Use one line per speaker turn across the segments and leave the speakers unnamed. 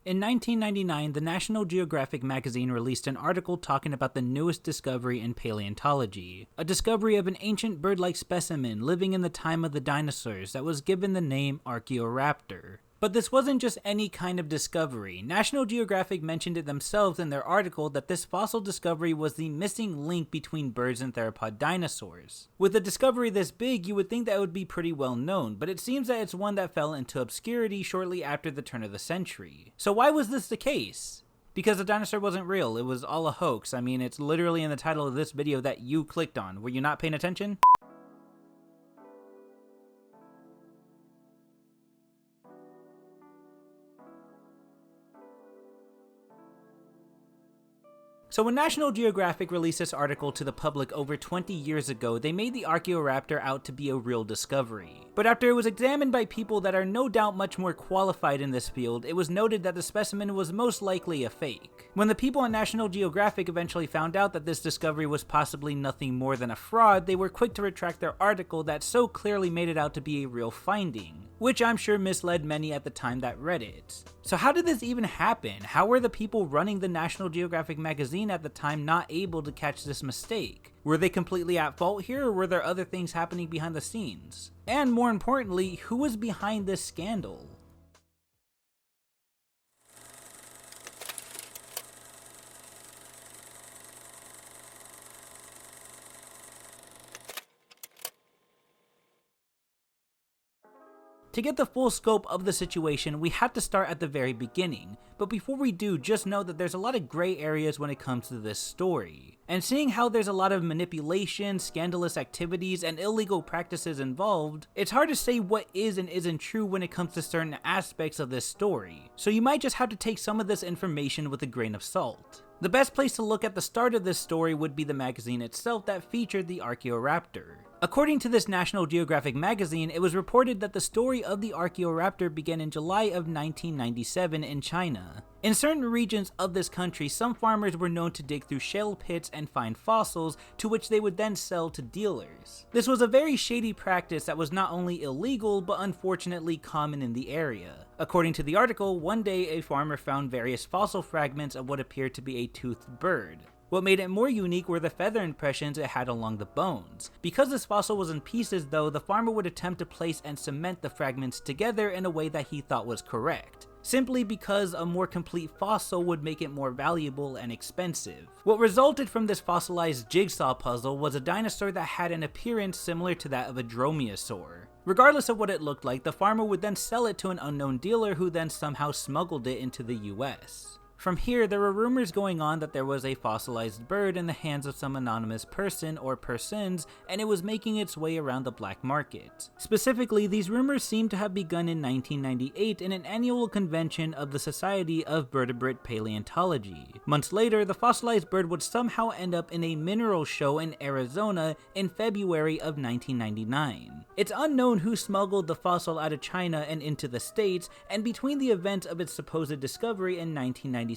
In 1999, the National Geographic magazine released an article talking about the newest discovery in paleontology, a discovery of an ancient bird-like specimen living in the time of the dinosaurs that was given the name Archaeoraptor. But this wasn't just any kind of discovery. National Geographic mentioned it themselves in their article that this fossil discovery was the missing link between birds and theropod dinosaurs. With a discovery this big, you would think that it would be pretty well known, but it seems that it's one that fell into obscurity shortly after the turn of the century. So why was this the case? Because the dinosaur wasn't real, it was all a hoax. I mean, it's literally in the title of this video that you clicked on. Were you not paying attention? So when National Geographic released this article to the public over 20 years ago, they made the Archaeoraptor out to be a real discovery. But after it was examined by people that are no doubt much more qualified in this field, it was noted that the specimen was most likely a fake. When the people at National Geographic eventually found out that this discovery was possibly nothing more than a fraud, they were quick to retract their article that so clearly made it out to be a real finding, which I'm sure misled many at the time that read it. So how did this even happen? How were the people running the National Geographic magazine at the time not able to catch this mistake? Were they completely at fault here, or were there other things happening behind the scenes? And more importantly, who was behind this scandal? To get the full scope of the situation, we have to start at the very beginning, but before we do, just know that there's a lot of gray areas when it comes to this story. And seeing how there's a lot of manipulation, scandalous activities, and illegal practices involved, it's hard to say what is and isn't true when it comes to certain aspects of this story, so you might just have to take some of this information with a grain of salt. The best place to look at the start of this story would be the magazine itself that featured the Archaeoraptor. According to this National Geographic magazine, it was reported that the story of the Archaeoraptor began in July of 1997 in China. In certain regions of this country, some farmers were known to dig through shale pits and find fossils, to which they would then sell to dealers. This was a very shady practice that was not only illegal, but unfortunately common in the area. According to the article, one day a farmer found various fossil fragments of what appeared to be a toothed bird. What made it more unique were the feather impressions it had along the bones. Because this fossil was in pieces though, the farmer would attempt to place and cement the fragments together in a way that he thought was correct, simply because a more complete fossil would make it more valuable and expensive. What resulted from this fossilized jigsaw puzzle was a dinosaur that had an appearance similar to that of a dromaeosaur. Regardless of what it looked like, the farmer would then sell it to an unknown dealer who then somehow smuggled it into the US. From here, there were rumors going on that there was a fossilized bird in the hands of some anonymous person or persons, and it was making its way around the black market. Specifically, these rumors seem to have begun in 1998 in an annual convention of the Society of Vertebrate Paleontology. Months later, the fossilized bird would somehow end up in a mineral show in Arizona in February of 1999. It's unknown who smuggled the fossil out of China and into the States, and between the event of its supposed discovery in 1997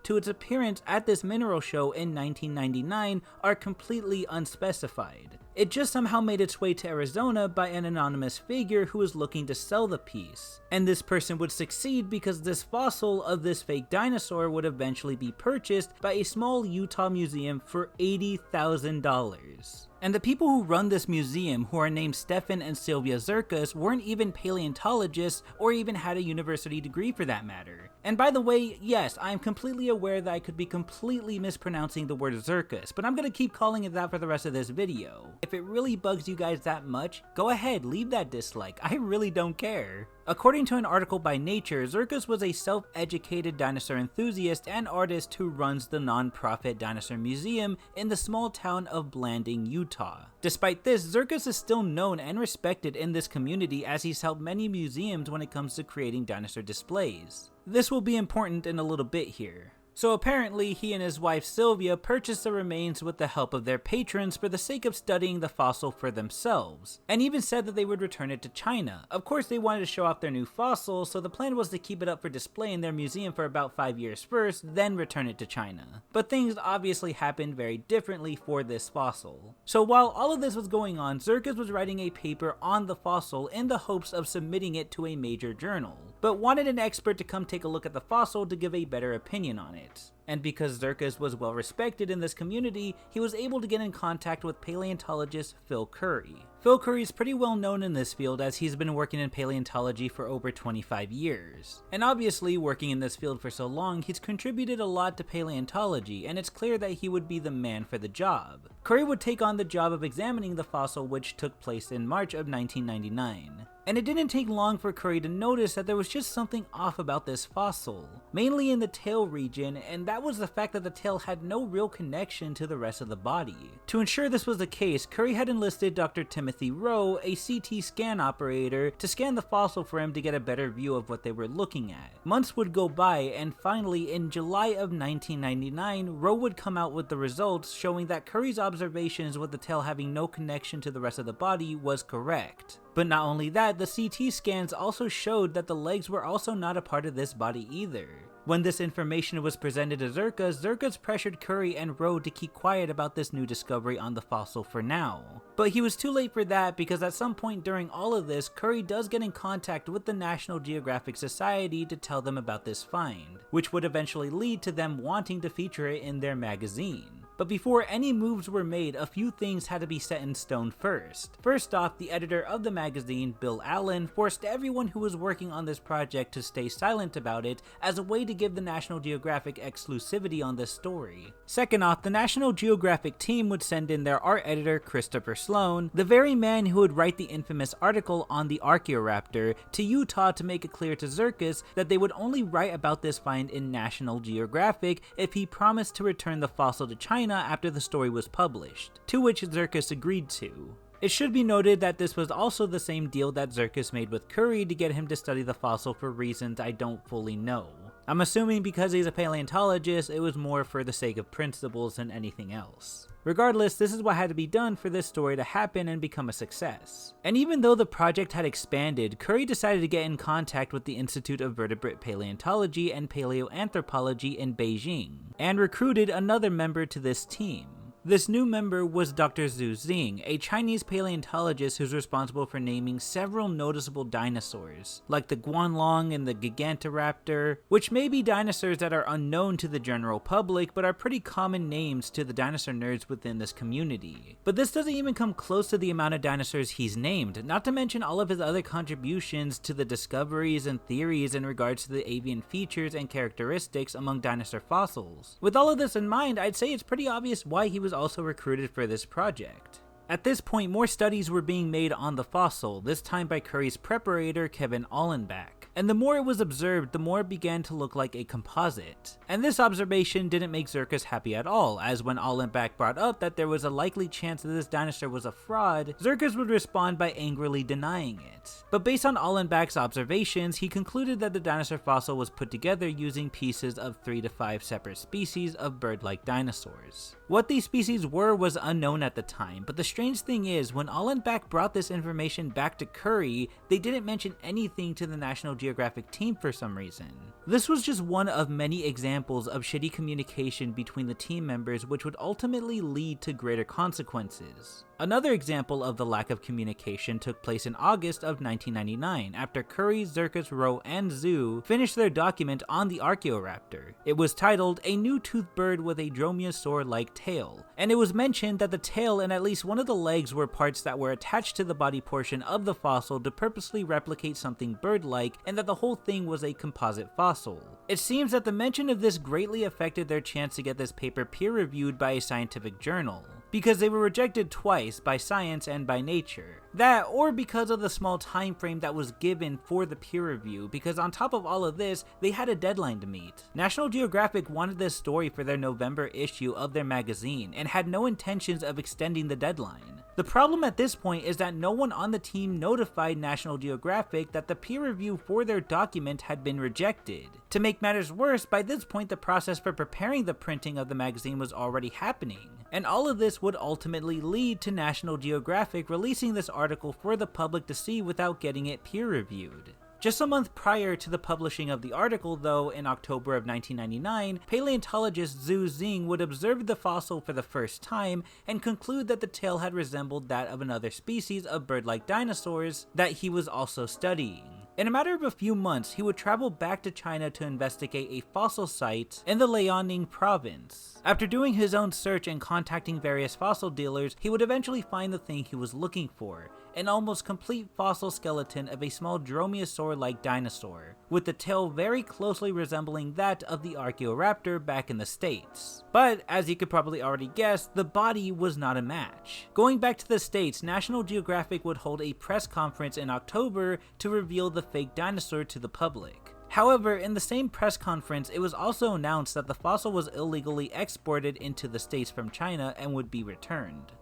to its appearance at this mineral show in 1999 are completely unspecified. It just somehow made its way to Arizona by an anonymous figure who was looking to sell the piece. And this person would succeed because this fossil of this fake dinosaur would eventually be purchased by a small Utah museum for $80,000. And the people who run this museum, who are named Stefan and Sylvia Zerkas, weren't even paleontologists or even had a university degree for that matter. And by the way, yes, I'm completely aware that I could be completely mispronouncing the word Zerkas, but I'm gonna keep calling it that for the rest of this video. If it really bugs you guys that much, go ahead, leave that dislike, I really don't care. According to an article by Nature, Zerkas was a self-educated dinosaur enthusiast and artist who runs the non-profit Dinosaur Museum in the small town of Blanding, Utah. Despite this, Zerkas is still known and respected in this community as he's helped many museums when it comes to creating dinosaur displays. This will be important in a little bit here. So apparently, he and his wife Sylvia purchased the remains with the help of their patrons for the sake of studying the fossil for themselves, and even said that they would return it to China. Of course, they wanted to show off their new fossil, so the plan was to keep it up for display in their museum for about 5 years first, then return it to China. But things obviously happened very differently for this fossil. So while all of this was going on, Zerkas was writing a paper on the fossil in the hopes of submitting it to a major journal. but wanted an expert to come take a look at the fossil to give a better opinion on it. And because Zirkus was well respected in this community, he was able to get in contact with paleontologist Phil Curry. Phil Curry is pretty well known in this field as he's been working in paleontology for over 25 years. And obviously, working in this field for so long, he's contributed a lot to paleontology, and it's clear that he would be the man for the job. Curry would take on the job of examining the fossil, which took place in March of 1999. And it didn't take long for Curry to notice that there was just something off about this fossil, mainly in the tail region, and that was the fact that the tail had no real connection to the rest of the body. To ensure this was the case, Curry had enlisted Dr. Timothy Rowe, a CT scan operator, to scan the fossil for him to get a better view of what they were looking at. Months would go by, and finally, in July of 1999, Rowe would come out with the results showing that Curry's observations with the tail having no connection to the rest of the body was correct. But not only that, the CT scans also showed that the legs were also not a part of this body either. When this information was presented to Zirkus pressured Curry and Rowe to keep quiet about this new discovery on the fossil for now. But he was too late for that because at some point during all of this, Curry does get in contact with the National Geographic Society to tell them about this find, which would eventually lead to them wanting to feature it in their magazine. But before any moves were made, a few things had to be set in stone first. First off, the editor of the magazine, Bill Allen, forced everyone who was working on this project to stay silent about it as a way to give the National Geographic exclusivity on this story. Second off, the National Geographic team would send in their art editor, Christopher Sloan, the very man who would write the infamous article on the Archaeoraptor, to Utah to make it clear to Zirkus that they would only write about this find in National Geographic if he promised to return the fossil to China after the story was published, to which Zirkus agreed to. It should be noted that this was also the same deal that Zirkus made with Curry to get him to study the fossil for reasons I don't fully know. I'm assuming because he's a paleontologist, it was more for the sake of principles than anything else. Regardless, this is what had to be done for this story to happen and become a success. And even though the project had expanded, Curry decided to get in contact with the Institute of Vertebrate Paleontology and Paleoanthropology in Beijing, and recruited another member to this team. This new member was Dr. Zhu Xing, a Chinese paleontologist who's responsible for naming several noticeable dinosaurs, like the Guanlong and the Gigantoraptor, which may be dinosaurs that are unknown to the general public but are pretty common names to the dinosaur nerds within this community. But this doesn't even come close to the amount of dinosaurs he's named, not to mention all of his other contributions to the discoveries and theories in regards to the avian features and characteristics among dinosaur fossils. With all of this in mind, I'd say it's pretty obvious why he was also recruited for this project. At this point, more studies were being made on the fossil, this time by Curry's preparator Kevin Allenbach. And the more it was observed, the more it began to look like a composite. And this observation didn't make Zirkus happy at all, as when Allenbach brought up that there was a likely chance that this dinosaur was a fraud, Zirkus would respond by angrily denying it. But based on Allenbach's observations, he concluded that the dinosaur fossil was put together using pieces of 3 to 5 separate species of bird-like dinosaurs. What these species were was unknown at the time, but the strange thing is, when Allenbach brought this information back to Curry, they didn't mention anything to the National Geographic team for some reason. This was just one of many examples of shitty communication between the team members, which would ultimately lead to greater consequences. Another example of the lack of communication took place in August of 1999, after Curry, Zirkus, Rowe, and Zhu finished their document on the Archaeoraptor. It was titled, "A New Toothed Bird with a Dromaeosaur-like Tail," and it was mentioned that the tail and at least one of the legs were parts that were attached to the body portion of the fossil to purposely replicate something bird-like, and that the whole thing was a composite fossil. It seems that the mention of this greatly affected their chance to get this paper peer-reviewed by a scientific journal, because they were rejected twice by Science and by Nature. That, or because of the small time frame that was given for the peer review, because on top of all of this, they had a deadline to meet. National Geographic wanted this story for their November issue of their magazine, and had no intentions of extending the deadline. The problem at this point is that no one on the team notified National Geographic that the peer review for their document had been rejected. To make matters worse, by this point the process for preparing the printing of the magazine was already happening. And all of this would ultimately lead to National Geographic releasing this article for the public to see without getting it peer-reviewed. Just a month prior to the publishing of the article, though, in October of 1999, paleontologist Zhu Xing would observe the fossil for the first time and conclude that the tail had resembled that of another species of bird-like dinosaurs that he was also studying. In a matter of a few months, he would travel back to China to investigate a fossil site in the Liaoning province. After doing his own search and contacting various fossil dealers, he would eventually find the thing he was looking for, an almost complete fossil skeleton of a small dromaeosaur-like dinosaur, with the tail very closely resembling that of the Archaeoraptor back in the States. But, as you could probably already guess, the body was not a match. Going back to the States, National Geographic would hold a press conference in October to reveal the fake dinosaur to the public. However, in the same press conference, it was also announced that the fossil was illegally exported into the States from China and would be returned.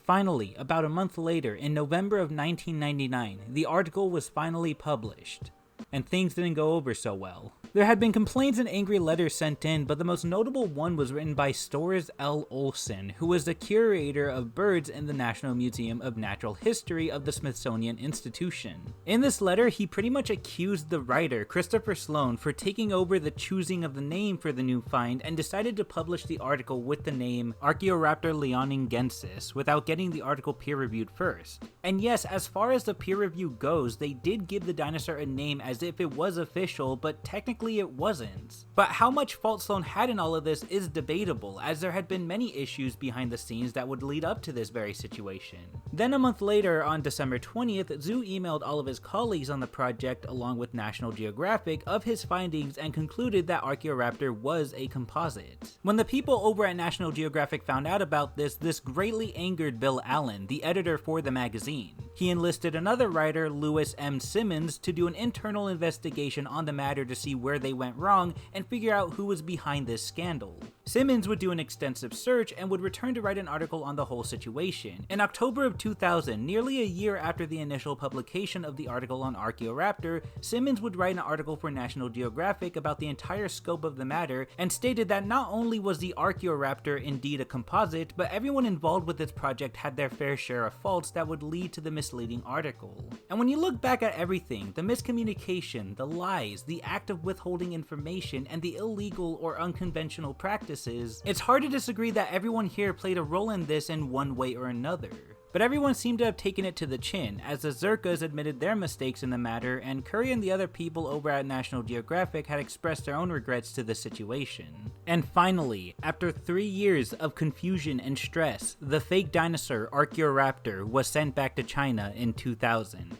Finally, about a month later, in November of 1999, the article was finally published, and things didn't go over so well. There had been complaints and angry letters sent in, but the most notable one was written by Stores L. Olson, who was the curator of birds in the National Museum of Natural History of the Smithsonian Institution. In this letter, he pretty much accused the writer, Christopher Sloan, for taking over the choosing of the name for the new find and decided to publish the article with the name Archaeoraptor leoningensis without getting the article peer-reviewed first. And yes, as far as the peer review goes, they did give the dinosaur a name as if it was official, but technically it wasn't. But how much fault Sloan had in all of this is debatable, as there had been many issues behind the scenes that would lead up to this very situation. Then a month later, on December 20th, Zhu emailed all of his colleagues on the project along with National Geographic of his findings and concluded that Archaeoraptor was a composite. When the people over at National Geographic found out about this greatly angered Bill Allen, the editor for the magazine. He enlisted another writer, Lewis M. Simmons, to do an internal investigation on the matter to see where they went wrong and figure out who was behind this scandal. Simmons would do an extensive search and would return to write an article on the whole situation. In October of 2000, nearly a year after the initial publication of the article on Archaeoraptor, Simmons would write an article for National Geographic about the entire scope of the matter and stated that not only was the Archaeoraptor indeed a composite, but everyone involved with this project had their fair share of faults that would lead to the misleading article. And when you look back at everything, the miscommunication, the lies, the act of withholding information, and the illegal or unconventional practices, it's hard to disagree that everyone here played a role in this in one way or another. But everyone seemed to have taken it to the chin, as the Zirkas admitted their mistakes in the matter, and Curry and the other people over at National Geographic had expressed their own regrets to the situation. And finally, after 3 years of confusion and stress, the fake dinosaur Archaeoraptor was sent back to China in 2000.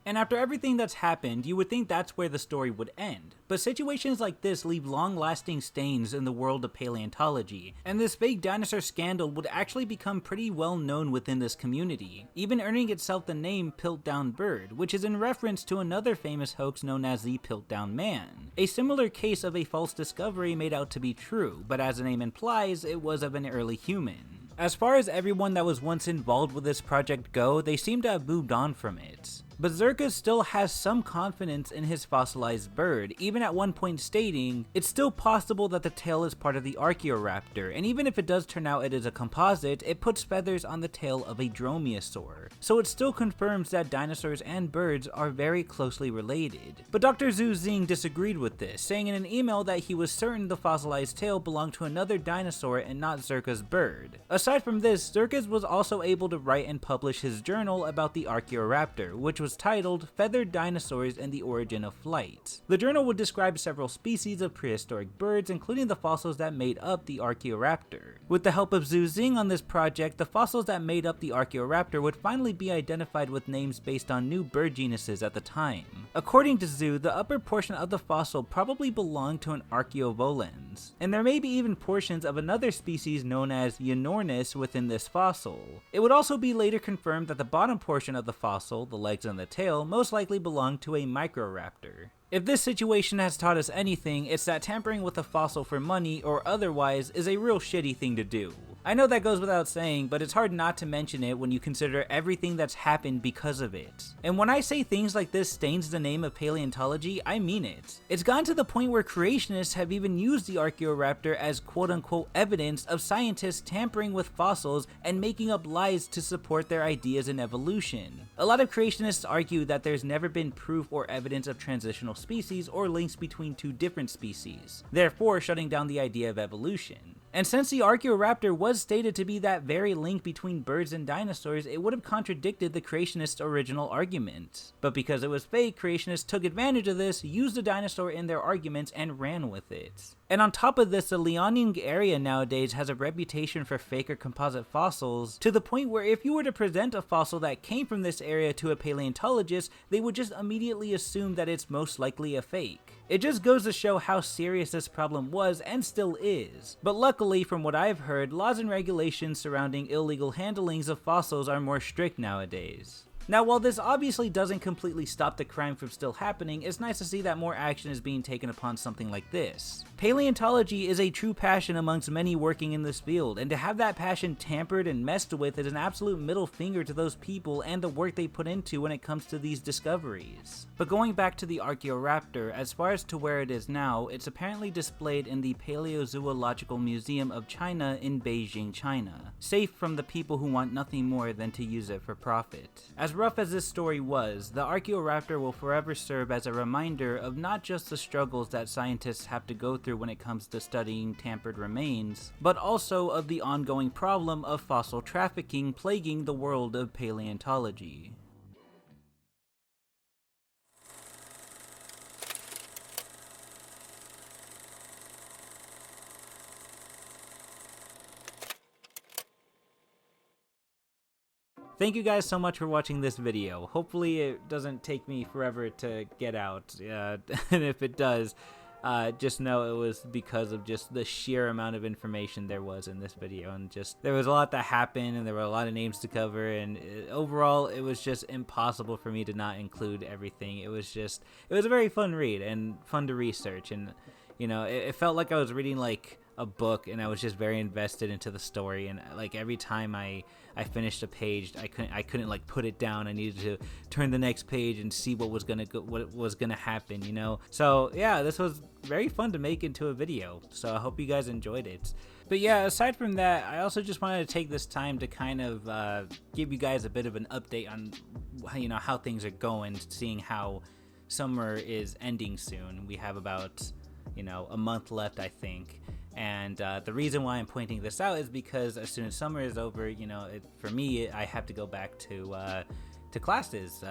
And after everything that's happened, you would think that's where the story would end. But situations like this leave long-lasting stains in the world of paleontology, and this fake dinosaur scandal would actually become pretty well known within this community, even earning itself the name Piltdown Bird, which is in reference to another famous hoax known as the Piltdown Man. A similar case of a false discovery made out to be true, but as the name implies, it was of an early human. As far as everyone that was once involved with this project go, they seem to have moved on from it. But Zirka still has some confidence in his fossilized bird, even at one point stating, it's still possible that the tail is part of the Archaeoraptor, and even if it does turn out it is a composite, it puts feathers on the tail of a dromaeosaur. So it still confirms that dinosaurs and birds are very closely related. But Dr. Zhu Xing disagreed with this, saying in an email that he was certain the fossilized tail belonged to another dinosaur and not Zirka's bird. Aside from this, Zirka was also able to write and publish his journal about the Archaeoraptor, which was titled Feathered Dinosaurs and the Origin of Flight. The journal would describe several species of prehistoric birds, including the fossils that made up the Archaeoraptor. With the help of Zhu Xing on this project, the fossils that made up the Archaeoraptor would finally be identified with names based on new bird genuses at the time. According to Zhu, the upper portion of the fossil probably belonged to an Archaeovolans, and there may be even portions of another species known as Eunornis within this fossil. It would also be later confirmed that the bottom portion of the fossil, the legs and the tail, most likely belonged to a Microraptor. If this situation has taught us anything, it's that tampering with a fossil for money or otherwise is a real shitty thing to do. I know that goes without saying, but it's hard not to mention it when you consider everything that's happened because of it. And when I say things like this stains the name of paleontology, I mean it. It's gotten to the point where creationists have even used the Archaeoraptor as quote-unquote evidence of scientists tampering with fossils and making up lies to support their ideas in evolution. A lot of creationists argue that there's never been proof or evidence of transitional species or links between two different species, therefore shutting down the idea of evolution. And since the Archaeoraptor was stated to be that very link between birds and dinosaurs, it would have contradicted the creationists' original argument. But because it was fake, creationists took advantage of this, used the dinosaur in their arguments, and ran with it. And on top of this, the Liaoning area nowadays has a reputation for fake or composite fossils, to the point where if you were to present a fossil that came from this area to a paleontologist, they would just immediately assume that it's most likely a fake. It just goes to show how serious this problem was and still is. But luckily, from what I've heard, laws and regulations surrounding illegal handlings of fossils are more strict nowadays. Now, while this obviously doesn't completely stop the crime from still happening, it's nice to see that more action is being taken upon something like this. Paleontology is a true passion amongst many working in this field, and to have that passion tampered and messed with is an absolute middle finger to those people and the work they put into when it comes to these discoveries. But going back to the Archaeoraptor, as far as to where it is now, it's apparently displayed in the Paleozoological Museum of China in Beijing, China, safe from the people who want nothing more than to use it for profit. As rough as this story was, the Archaeoraptor will forever serve as a reminder of not just the struggles that scientists have to go through when it comes to studying tampered remains, but also of the ongoing problem of fossil trafficking plaguing the world of paleontology. Thank you guys so much for watching this video. Hopefully it doesn't take me forever to get out, and if it does, just know it was because of just the sheer amount of information there was in this video, and just there was a lot that happened and there were a lot of names to cover, and overall it was just impossible for me to not include everything. It was a very fun read and fun to research, and you know, it felt like I was reading like a book, and I was just very invested into the story, and like every time I finished a page, I couldn't like put it down. I needed to turn the next page and see what was gonna happen, you know. So yeah, this was very fun to make into a video, so I hope you guys enjoyed it. But yeah, aside from that, I also just wanted to take this time to kind of give you guys a bit of an update on, you know, how things are going, seeing how summer is ending soon. We have about, you know, a month left, I think. And the reason why I'm pointing this out is because as soon as summer is over, you know, for me, I have to go back to classes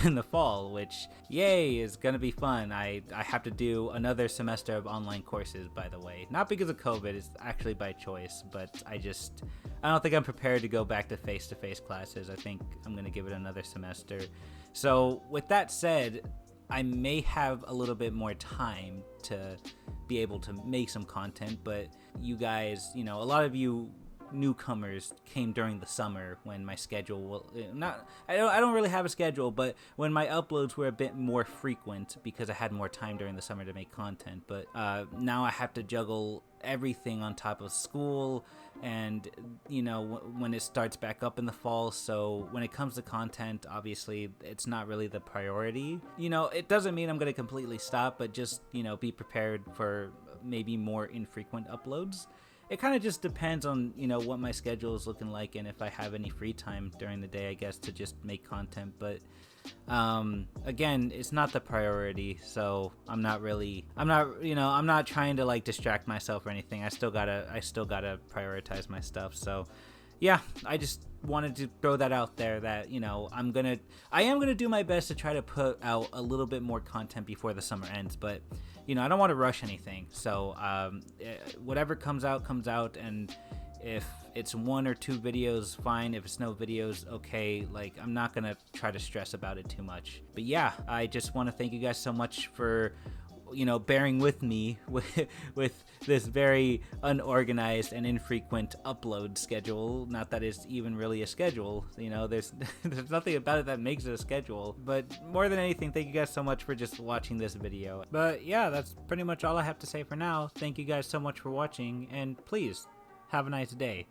in the fall, which, yay, is gonna be fun. I have to do another semester of online courses, by the way. Not because of COVID, it's actually by choice, but I don't think I'm prepared to go back to face-to-face classes. I think I'm gonna give it another semester. So with that said, I may have a little bit more time to be able to make some content, but you guys, you know, a lot of you newcomers came during the summer when my schedule I don't really have a schedule, but when my uploads were a bit more frequent because I had more time during the summer to make content. But now I have to juggle everything on top of school, and you know, when it starts back up in the fall, so when it comes to content, obviously it's not really the priority. You know, it doesn't mean I'm going to completely stop, but just, you know, be prepared for maybe more infrequent uploads. It kind of just depends on, you know, what my schedule is looking like and if I have any free time during the day, I guess, to just make content. But again, it's not the priority, so I'm not trying to like distract myself or anything. I still gotta prioritize my stuff. So yeah, I just wanted to throw that out there that, you know, I am gonna do my best to try to put out a little bit more content before the summer ends, but you know, I don't want to rush anything. So whatever comes out, and if it's 1 or 2 videos, fine. If it's no videos, okay. Like, I'm not gonna try to stress about it too much. But yeah, I just want to thank you guys so much for, you know, bearing with me with this very unorganized and infrequent upload schedule. Not that it's even really a schedule, you know, there's nothing about it that makes it a schedule. But more than anything, thank you guys so much for just watching this video. But yeah, that's pretty much all I have to say for now. Thank you guys so much for watching, and please Have a nice day.